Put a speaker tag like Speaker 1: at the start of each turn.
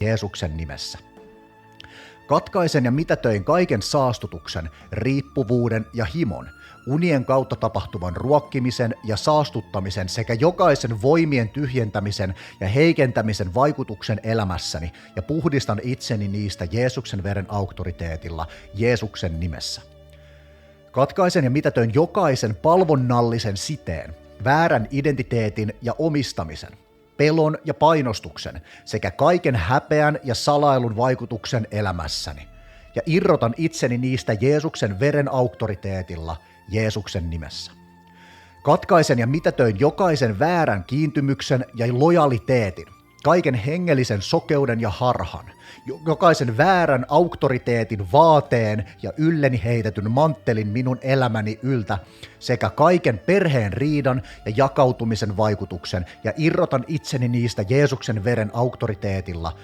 Speaker 1: Jeesuksen nimessä. Katkaisen ja mitätöin kaiken saastutuksen, riippuvuuden ja himon, unien kautta tapahtuvan ruokkimisen ja saastuttamisen sekä jokaisen voimien tyhjentämisen ja heikentämisen vaikutuksen elämässäni ja puhdistan itseni niistä Jeesuksen veren auktoriteetilla, Jeesuksen nimessä. Katkaisen ja mitätöin jokaisen palvonnallisen siteen, väärän identiteetin ja omistamisen, pelon ja painostuksen sekä kaiken häpeän ja salailun vaikutuksen elämässäni ja irrotan itseni niistä Jeesuksen veren auktoriteetilla, Jeesuksen nimessä. Katkaisen ja mitätöin jokaisen väärän kiintymyksen ja lojaliteetin, kaiken hengellisen sokeuden ja harhan, jokaisen väärän auktoriteetin vaateen ja ylleni heitetyn manttelin minun elämäni yltä sekä kaiken perheen riidan ja jakautumisen vaikutuksen ja irrotan itseni niistä Jeesuksen veren auktoriteetilla,